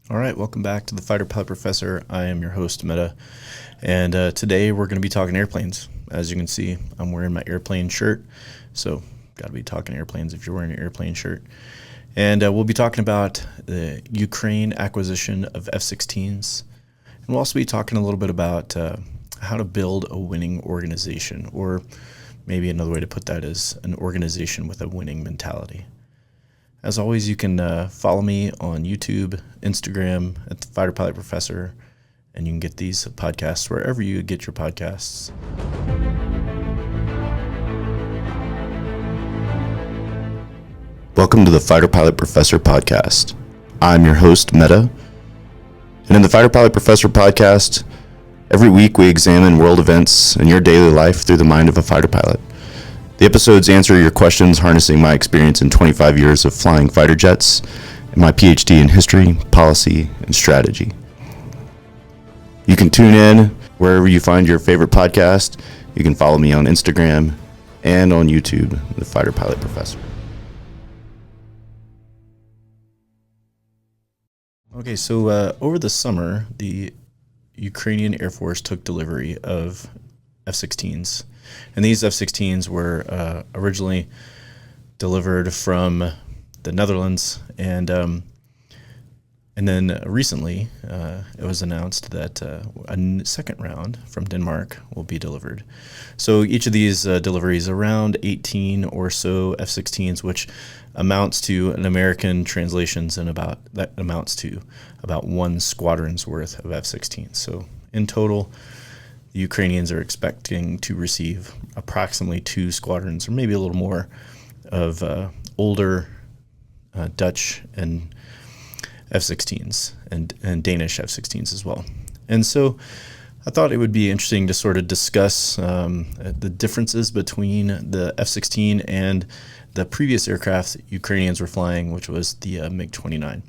All right, welcome back to the Fighter Pilot Professor. I am your host, Meta, and today we're going to be talking airplanes. As you can see, I'm wearing my airplane shirt, so got to be talking airplanes if you're wearing an airplane shirt. And we'll be talking about the Ukraine acquisition of F-16s, and we'll also be talking a little bit about how to build a winning organization, or maybe another way to put that is an organization with a winning mentality. As always, you can follow me on YouTube, Instagram at the Fighter Pilot Professor, and you can get these podcasts wherever you get your podcasts. Welcome to the Fighter Pilot Professor podcast. I'm your host, Meta, and in the Fighter Pilot Professor podcast, every week we examine world events and your daily life through the mind of a fighter pilot. The episodes answer your questions, harnessing my experience in 25 years of flying fighter jets and my PhD in history, policy, and strategy. You can tune in wherever you find your favorite podcast. You can follow me on Instagram and on YouTube, the Fighter Pilot Professor. Okay, so over the summer, the Ukrainian Air Force took delivery of F-16s. And these F-16s were originally delivered from the Netherlands, and then recently it was announced that a second round from Denmark will be delivered. So each of these deliveries, around 18 or so F-16s, which amounts to, in American translations, that amounts to about one squadron's worth of F-16s. So in total, the Ukrainians are expecting to receive approximately 2 squadrons, or maybe a little more, of older Dutch and F-16s and Danish F-16s as well. And so I thought it would be interesting to sort of discuss the differences between the F-16 and the previous aircraft Ukrainians were flying, which was the MiG-29.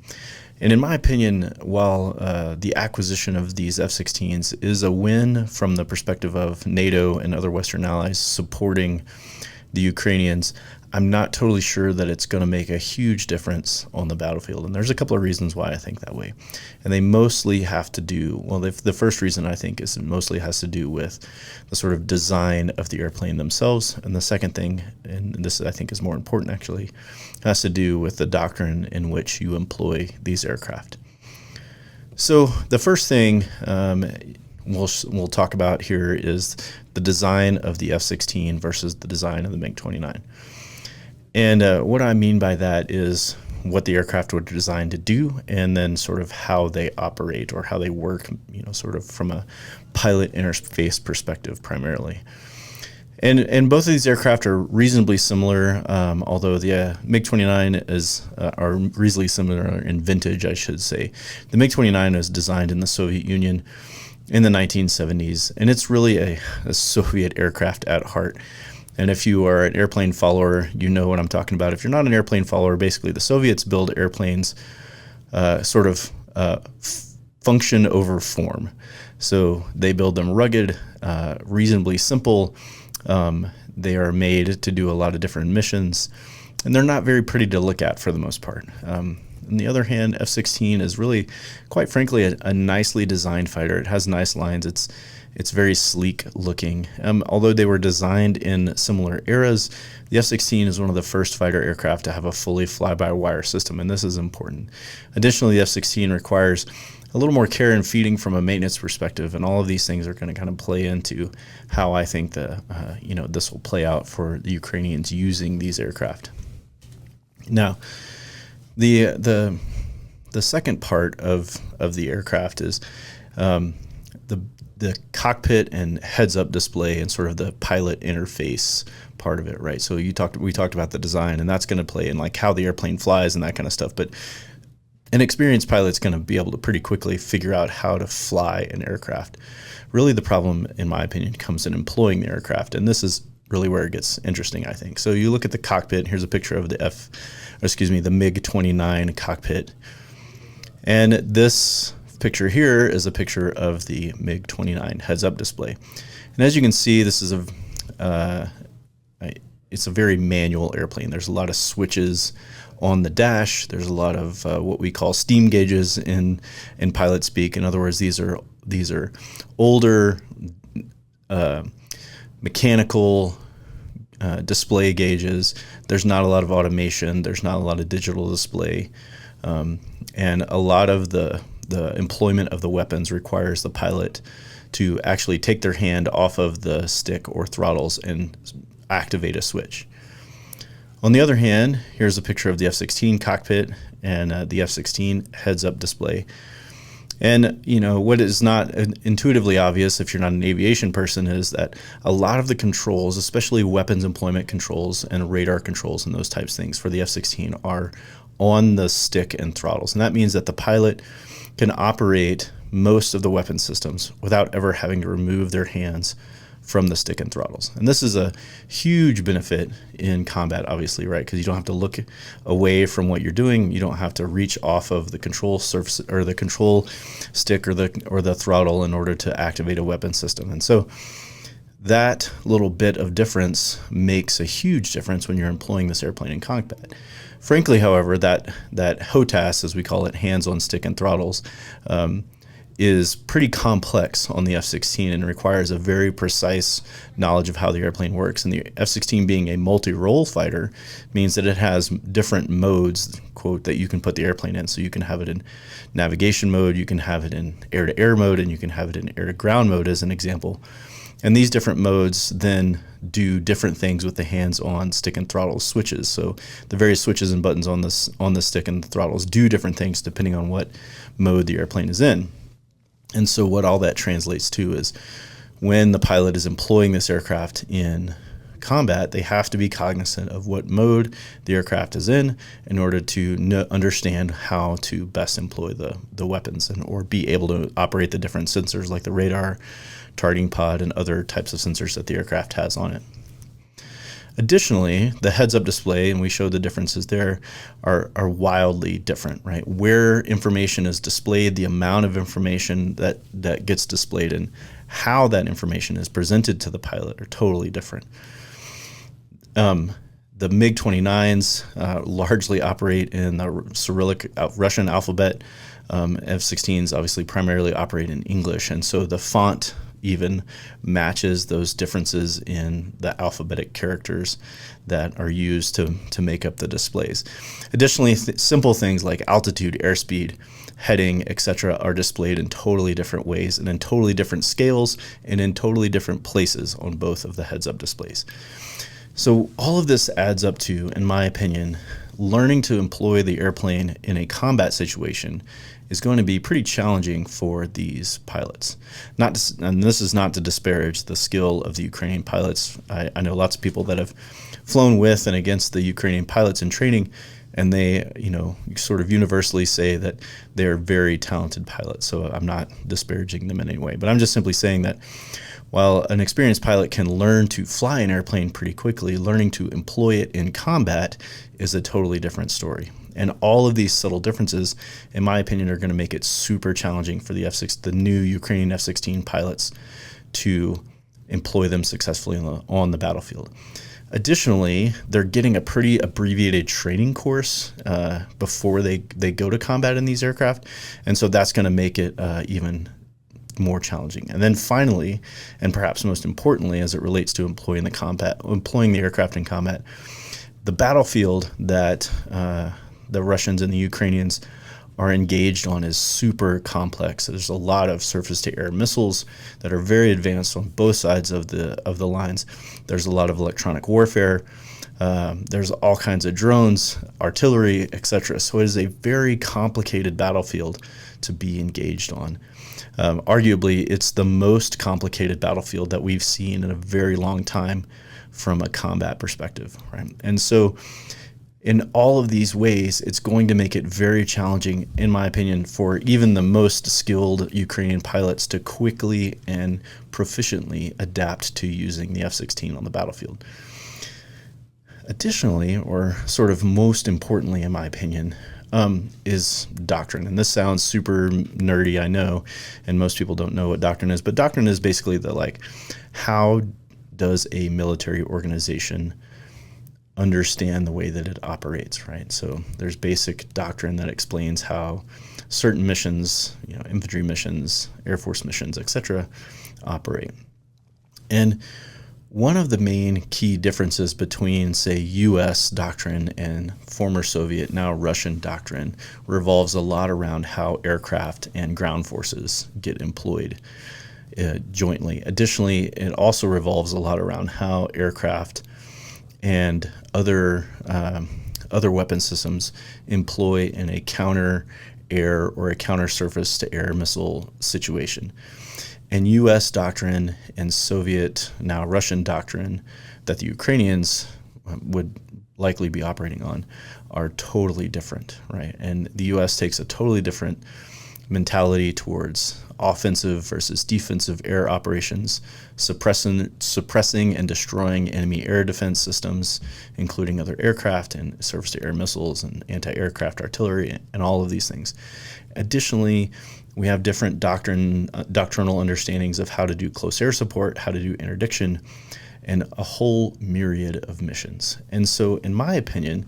And in my opinion, while the acquisition of these F-16s is a win from the perspective of NATO and other Western allies supporting the Ukrainians, I'm not totally sure that it's going to make a huge difference on the battlefield. And there's a couple of reasons why I think that way. And they mostly have to do, well, the first reason I think is it mostly has to do with the sort of design of the airplane themselves. And the second thing, and this I think is more important actually, has to do with the doctrine in which you employ these aircraft. So the first thing we'll talk about here is the design of the F-16 versus the design of the MiG-29. And what I mean by that is what the aircraft were designed to do, and then sort of how they operate or how they work, sort of from a pilot interface perspective primarily. And both of these aircraft are reasonably similar, although the MiG-29 are reasonably similar in vintage, I should say. The MiG-29 was designed in the Soviet Union in the 1970s, and it's really a Soviet aircraft at heart. And if you are an airplane follower, you know what I'm talking about. If you're not an airplane follower, basically the Soviets build airplanes function over form. So they build them rugged, reasonably simple. They are made to do a lot of different missions, and they're not very pretty to look at for the most part. On the other hand, F-16 is really, quite frankly, a nicely designed fighter. It has nice lines. It's very sleek looking. Although they were designed in similar eras, the F-16 is one of the first fighter aircraft to have a fully fly-by-wire system, and this is important. Additionally, the F-16 requires a little more care and feeding from a maintenance perspective, and all of these things are going to kind of play into how I think this will play out for the Ukrainians using these aircraft. Now, the second part of the aircraft is the cockpit and heads-up display and sort of the pilot interface part of it, right? So we talked about the design, and that's going to play in like how the airplane flies and that kind of stuff. But an experienced pilot's going to be able to pretty quickly figure out how to fly an aircraft. Really, the problem, in my opinion, comes in employing the aircraft, and this is really where it gets interesting, I think. So you look at the cockpit. Here's a picture of the MiG-29 cockpit, and this picture here is a picture of the MiG-29 heads-up display. And as you can see, this is it's a very manual airplane. There's a lot of switches On the dash, there's a lot of what we call steam gauges in pilot speak. In other words, these are older mechanical display gauges. There's not a lot of automation. There's not a lot of digital display, and a lot of the employment of the weapons requires the pilot to actually take their hand off of the stick or throttles and activate a switch. On the other hand, here's a picture of the F-16 cockpit and the F-16 heads-up display. And, what is not intuitively obvious if you're not an aviation person is that a lot of the controls, especially weapons employment controls and radar controls and those types of things for the F-16 are on the stick and throttles. And that means that the pilot can operate most of the weapon systems without ever having to remove their hands from the stick and throttles. And this is a huge benefit in combat, obviously, right? Because you don't have to look away from what you're doing. You don't have to reach off of the control surface or the control stick or the throttle in order to activate a weapon system. And so that little bit of difference makes a huge difference when you're employing this airplane in combat. Frankly, however, that HOTAS, as we call it, hands on stick and throttles, is pretty complex on the F-16 and requires a very precise knowledge of how the airplane works. And the F-16 being a multi-role fighter means that it has different modes, quote, that you can put the airplane in. So you can have it in navigation mode, you can have it in air-to-air mode, and you can have it in air-to-ground mode as an example. And these different modes then do different things with the hands-on stick and throttle switches. So the various switches and buttons on the stick and the throttles do different things depending on what mode the airplane is in. And so what all that translates to is when the pilot is employing this aircraft in combat, they have to be cognizant of what mode the aircraft is in order to understand how to best employ the weapons or be able to operate the different sensors like the radar, targeting pod, and other types of sensors that the aircraft has on it. Additionally, the heads-up display, and we showed the differences there, are wildly different, right? Where information is displayed, the amount of information that gets displayed, and how that information is presented to the pilot are totally different. The MiG-29s largely operate in the Cyrillic Russian alphabet. F-16s obviously primarily operate in English, and so the font even matches those differences in the alphabetic characters that are used to make up the displays. Additionally, simple things like altitude, airspeed, heading, etc. are displayed in totally different ways and in totally different scales and in totally different places on both of the heads-up displays. So all of this adds up to, in my opinion, learning to employ the airplane in a combat situation is going to be pretty challenging for these pilots. And this is not to disparage the skill of the Ukrainian pilots. I know lots of people that have flown with and against the Ukrainian pilots in training, and they, sort of universally say that they're very talented pilots. So I'm not disparaging them in any way, but I'm just simply saying that while an experienced pilot can learn to fly an airplane pretty quickly, learning to employ it in combat is a totally different story. And all of these subtle differences, in my opinion, are going to make it super challenging for the new Ukrainian F-16 pilots to employ them successfully on the battlefield. Additionally, they're getting a pretty abbreviated training course before they go to combat in these aircraft, and so that's going to make it even more challenging. And then finally, and perhaps most importantly, as it relates to employing the aircraft in combat, the battlefield that the Russians and the Ukrainians are engaged on is super complex. There's a lot of surface-to-air missiles that are very advanced on both sides of the lines. There's a lot of electronic warfare. There's all kinds of drones, artillery, etc. So it is a very complicated battlefield to be engaged on. Arguably, it's the most complicated battlefield that we've seen in a very long time from a combat perspective, right? And so in all of these ways, it's going to make it very challenging, in my opinion, for even the most skilled Ukrainian pilots to quickly and proficiently adapt to using the F-16 on the battlefield. Additionally, or sort of most importantly, in my opinion, is doctrine. And this sounds super nerdy, I know, and most people don't know what doctrine is, but doctrine is basically how does a military organization understand the way that it operates, right? So there's basic doctrine that explains how certain missions, infantry missions, Air Force missions, etc., operate. And one of the main key differences between, say, U.S. doctrine and former Soviet, now Russian doctrine revolves a lot around how aircraft and ground forces get employed jointly. Additionally, it also revolves a lot around how aircraft and other weapon systems employ in a counter air or a counter surface to air missile situation. And U.S. doctrine and Soviet, now Russian doctrine that the Ukrainians would likely be operating on are totally different, right? And the U.S. takes a totally different mentality towards offensive versus defensive air operations, suppressing and destroying enemy air defense systems, including other aircraft and surface-to-air missiles and anti-aircraft artillery and all of these things. Additionally, we have different doctrinal understandings of how to do close air support, how to do interdiction, and a whole myriad of missions. And so, in my opinion,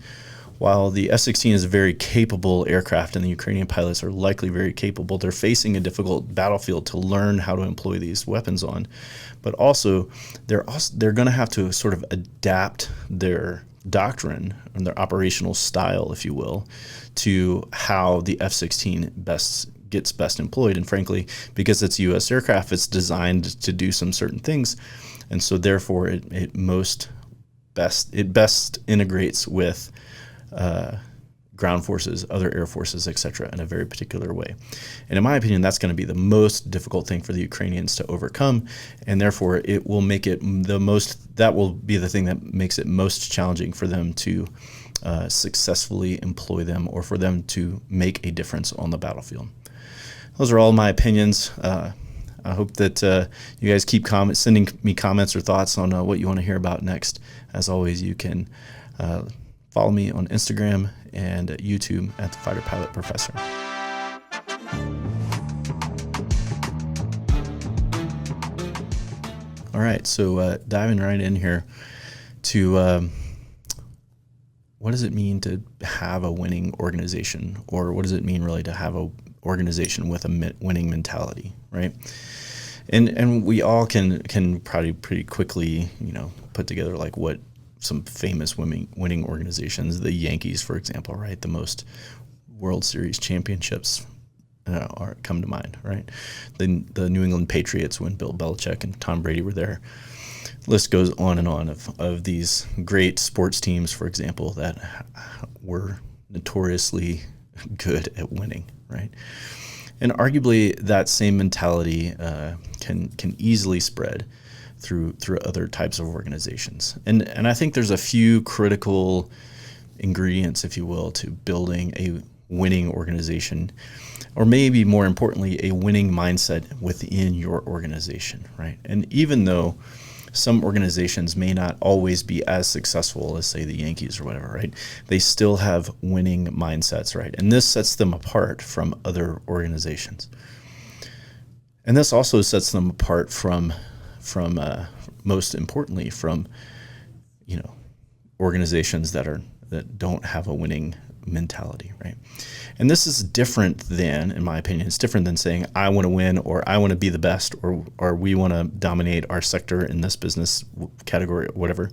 while the F-16 is a very capable aircraft and the Ukrainian pilots are likely very capable, they're facing a difficult battlefield to learn how to employ these weapons on. But also, they're going to have to sort of adapt their doctrine and their operational style, if you will, to how the F-16 gets best employed. And frankly, because it's a U.S. aircraft, it's designed to do some certain things. And so therefore, it best integrates with ground forces, other air forces, etc., in a very particular way. And in my opinion, that's going to be the most difficult thing for the Ukrainians to overcome, and therefore it will make it that will be the thing that makes it most challenging for them to successfully employ them or for them to make a difference on the battlefield. Those are all my opinions. I hope that you guys keep sending me comments or thoughts on what you want to hear about next. As always, you can follow me on Instagram and YouTube at the Fighter Pilot Professor. All right, so diving right in here to what does it mean to have a winning organization, or what does it mean really to have a organization with a winning mentality, right? And we all can probably pretty quickly, put together like what some famous winning organizations, the Yankees, for example, right? The most World Series championships come to mind, right? The New England Patriots when Bill Belichick and Tom Brady were there. List goes on and on of these great sports teams, for example, that were notoriously good at winning, right? And arguably that same mentality can easily spread through other types of organizations. And I think there's a few critical ingredients, if you will, to building a winning organization, or maybe more importantly, a winning mindset within your organization, right? And even though some organizations may not always be as successful as, say, the Yankees or whatever, right? They still have winning mindsets, right? And this sets them apart from other organizations. And this also sets them apart from most importantly, from organizations that don't have a winning mentality, right? And this is different than, in my opinion, it's different than saying I want to win, or I want to be the best, or we want to dominate our sector in this business category, or whatever.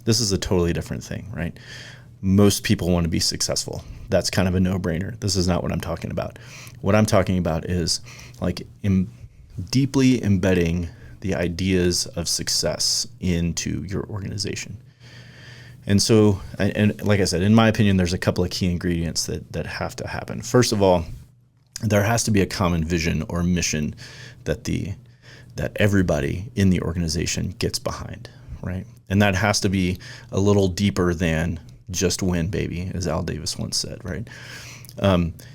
This is a totally different thing, right? Most people want to be successful. That's kind of a no-brainer. This is not what I'm talking about. What I'm talking about is like deeply embedding the ideas of success into your organization. And so, and like I said, in my opinion, there's a couple of key ingredients that have to happen. First of all, there has to be a common vision or mission that everybody in the organization gets behind, right? And that has to be a little deeper than just win, baby, as Al Davis once said, right?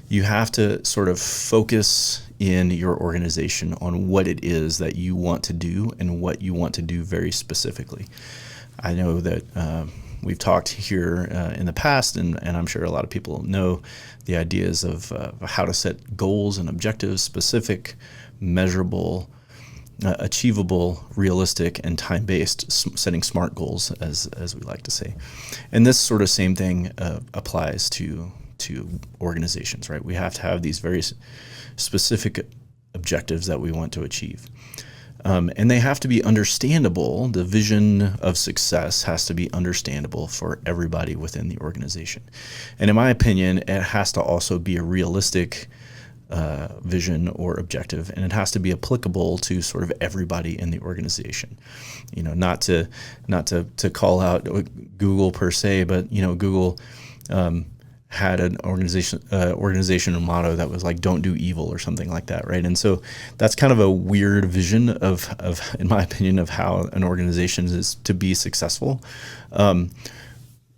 You have to sort of focus in your organization on what it is that you want to do and what you want to do very specifically. I know that we've talked here in the past, and I'm sure a lot of people know the ideas of how to set goals and objectives, specific, measurable, achievable, realistic, and time-based, setting SMART goals, as we like to say. And this sort of same thing applies to organizations, right? We have to have these very specific objectives that we want to achieve. And they have to be understandable. The vision of success has to be understandable for everybody within the organization. And in my opinion, it has to also be a realistic vision or objective, and it has to be applicable to sort of everybody in the organization. Not to call out Google per se, but Google had an organizational motto that was like "Don't do evil" or something like that, right? And so that's kind of a weird vision of in my opinion, of how an organization is to be successful.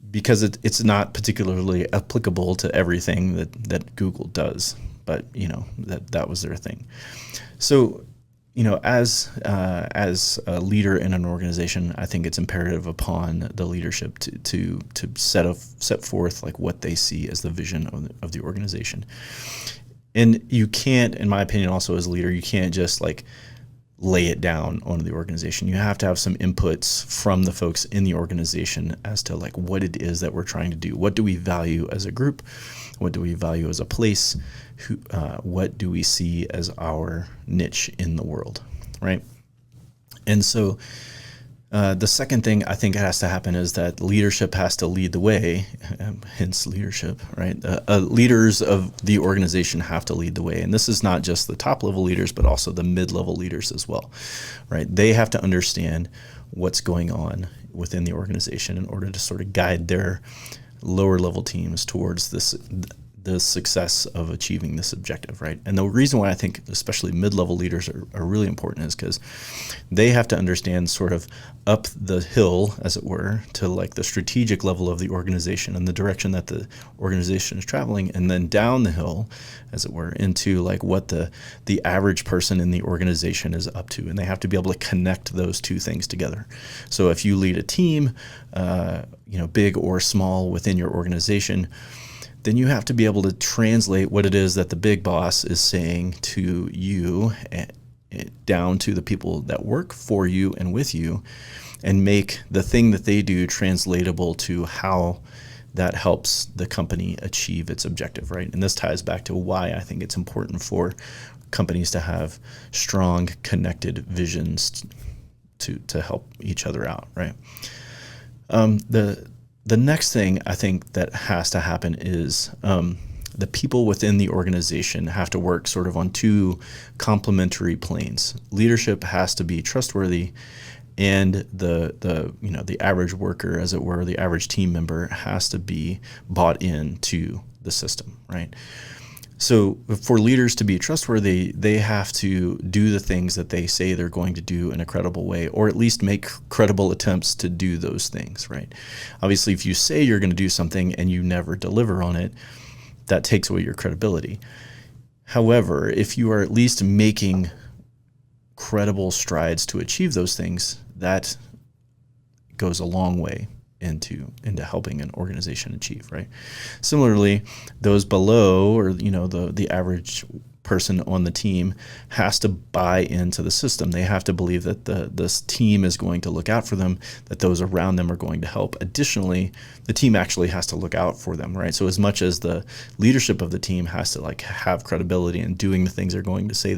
Because it's not particularly applicable to everything that Google does. But that was their thing. So as a leader in an organization, I think it's imperative upon the leadership to set forth like what they see as the vision of the organization. And you can't, in my opinion, also as a leader, you can't just like lay it down on the organization. You have to have some inputs from the folks in the organization as to like what it is that we're trying to do. What do we value as a group? What do we value as a place? What do we see as our niche in the world, right? And so the second thing I think has to happen is that leadership has to lead the way, hence leadership, right? Leaders of the organization have to lead the way. And this is not just the top level leaders, but also the mid-level leaders as well, right? They have to understand what's going on within the organization in order to sort of guide their lower level teams towards the success of achieving this objective, right? And the reason why I think especially mid-level leaders are really important is because they have to understand sort of up the hill, as it were, to like the strategic level of the organization and the direction that the organization is traveling, and then down the hill, as it were, into like what the average person in the organization is up to. And they have to be able to connect those two things together. So if you lead a team, big or small within your organization, then you have to be able to translate what it is that the big boss is saying to you down to the people that work for you and with you, and make the thing that they do translatable to how that helps the company achieve its objective, right? And this ties back to why I think it's important for companies to have strong, connected visions to help each other out, right? The next thing I think that has to happen is the people within the organization have to work sort of on two complementary planes. Leadership has to be trustworthy, and the average worker, as it were, the average team member has to be bought into the system, right? So for leaders to be trustworthy, they have to do the things that they say they're going to do in a credible way, or at least make credible attempts to do those things, right? Obviously, if you say you're going to do something and you never deliver on it, that takes away your credibility. However, if you are at least making credible strides to achieve those things, that goes a long way into helping an organization achieve, right? Similarly, those below, or the average person on the team, has to buy into the system. They have to believe that this team is going to look out for them, that those around them are going to help. Additionally, the team actually has to look out for them, right? So as much as the leadership of the team has to like have credibility in doing the things they're going to say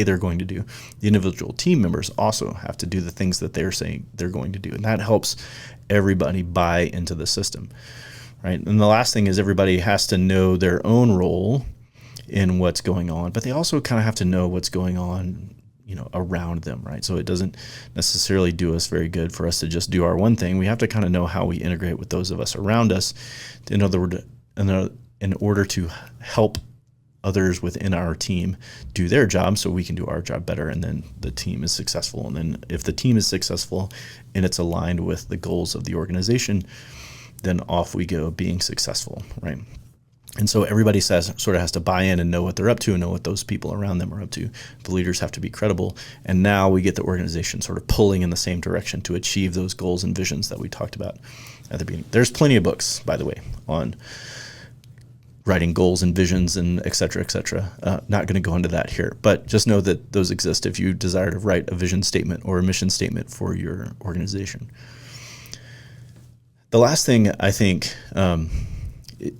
they're going to do, the individual team members also have to do the things that they're saying they're going to do, and that helps everybody buy into the system, right? And the last thing is everybody has to know their own role in what's going on, but they also kind of have to know what's going on, around them, right? So it doesn't necessarily do us very good for us to just do our one thing. We have to kind of know how we integrate with those of us around us, in other words, in order to help others within our team do their job so we can do our job better, and then the team is successful. And then if the team is successful and it's aligned with the goals of the organization, then off we go being successful, right? And so everybody sort of has to buy in and know what they're up to and know what those people around them are up to. The leaders have to be credible. And now we get the organization sort of pulling in the same direction to achieve those goals and visions that we talked about at the beginning. There's plenty of books, by the way, on writing goals and visions and et cetera, et cetera. Not going to go into that here, but just know that those exist if you desire to write a vision statement or a mission statement for your organization. The last thing I think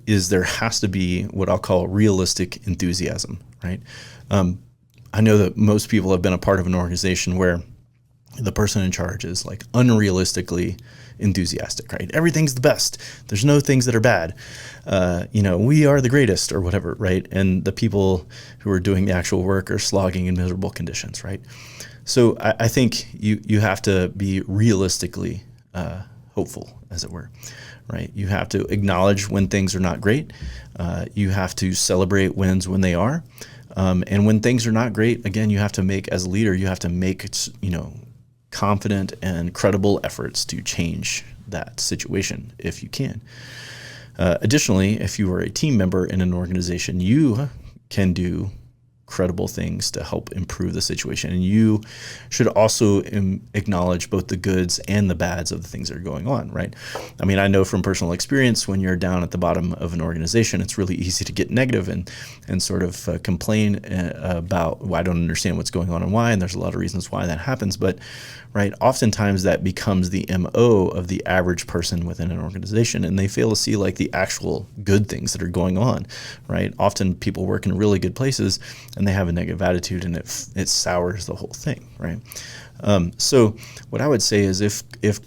is there has to be what I'll call realistic enthusiasm, right? I know that most people have been a part of an organization where the person in charge is like unrealistically enthusiastic, right? Everything's the best. There's no things that are bad. We are the greatest or whatever, right? And the people who are doing the actual work are slogging in miserable conditions, right? So I think you have to be realistically hopeful, as it were, right? You have to acknowledge when things are not great. You have to celebrate wins when they are. And when things are not great, again, you have to make, as a leader, you have to make, confident and credible efforts to change that situation if you can. Additionally, if you are a team member in an organization, you can do credible things to help improve the situation. And you should also acknowledge both the goods and the bads of the things that are going on, right? I mean, I know from personal experience, when you're down at the bottom of an organization, it's really easy to get negative and sort of complain about, well, I don't understand what's going on and why, and there's a lot of reasons why that happens. But right, oftentimes that becomes the MO of the average person within an organization, and they fail to see like the actual good things that are going on, right? Often people work in really good places and they have a negative attitude, and it sours the whole thing, right? So what I would say is if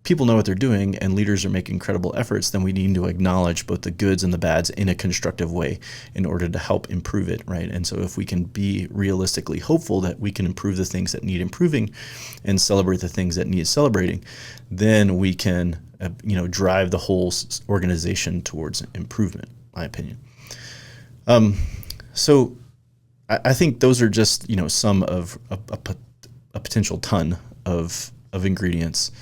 people know what they're doing and leaders are making credible efforts, then we need to acknowledge both the goods and the bads in a constructive way in order to help improve it, right? And so if we can be realistically hopeful that we can improve the things that need improving and celebrate the things that need celebrating, then we can drive the whole organization towards improvement, in my opinion. So I think those are just some of a potential ton of ingredients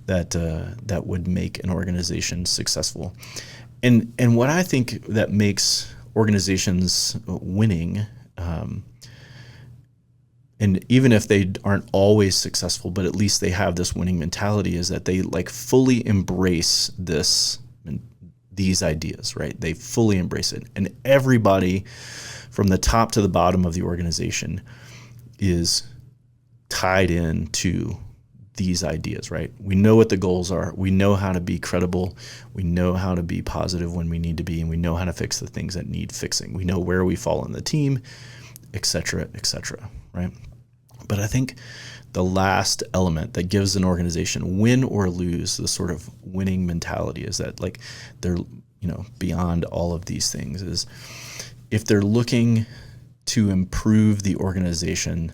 that would make an organization successful. And what I think that makes organizations winning, and even if they aren't always successful, but at least they have this winning mentality, is that they like fully embrace these ideas, right? They fully embrace it. And everybody from the top to the bottom of the organization is tied into these ideas, right? We know what the goals are. We know how to be credible. We know how to be positive when we need to be, and we know how to fix the things that need fixing. We know where we fall in the team, et cetera, right? But I think the last element that gives an organization, win or lose, the sort of winning mentality, is that like they're, beyond all of these things, is if they're looking to improve the organization,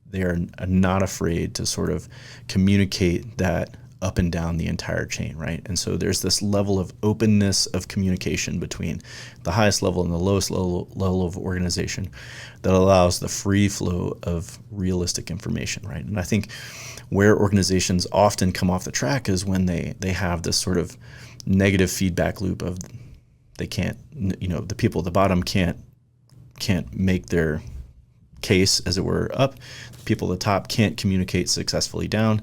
they are not afraid to sort of communicate that up and down the entire chain, right? And so there's this level of openness of communication between the highest level and the lowest level of organization that allows the free flow of realistic information, right? And I think where organizations often come off the track is when they have this sort of negative feedback loop of they can't, the people at the bottom can't make their case, as it were, up. People at the top can't communicate successfully down,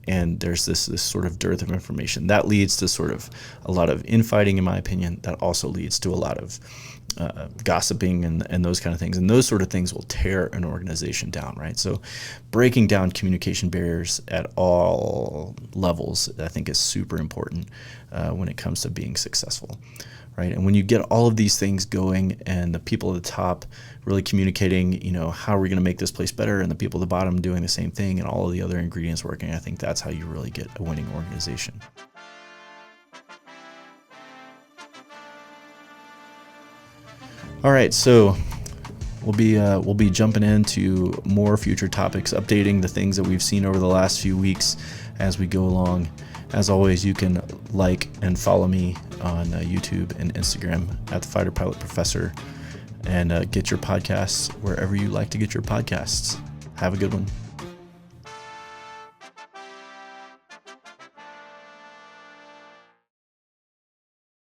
and there's this sort of dearth of information that leads to sort of a lot of infighting, in my opinion. That also leads to a lot of gossiping and those kind of things, and those sort of things will tear an organization down, right? So breaking down communication barriers at all levels, I think, is super important when it comes to being successful, right? And when you get all of these things going and the people at the top really communicating, how are we going to make this place better, and the people at the bottom doing the same thing, and all of the other ingredients working, I think that's how you really get a winning organization. All right, so we'll be jumping into more future topics, updating the things that we've seen over the last few weeks as we go along. As always, you can like and follow me on YouTube and Instagram at the Fighter Pilot Professor, and get your podcasts wherever you like to get your podcasts. Have a good one.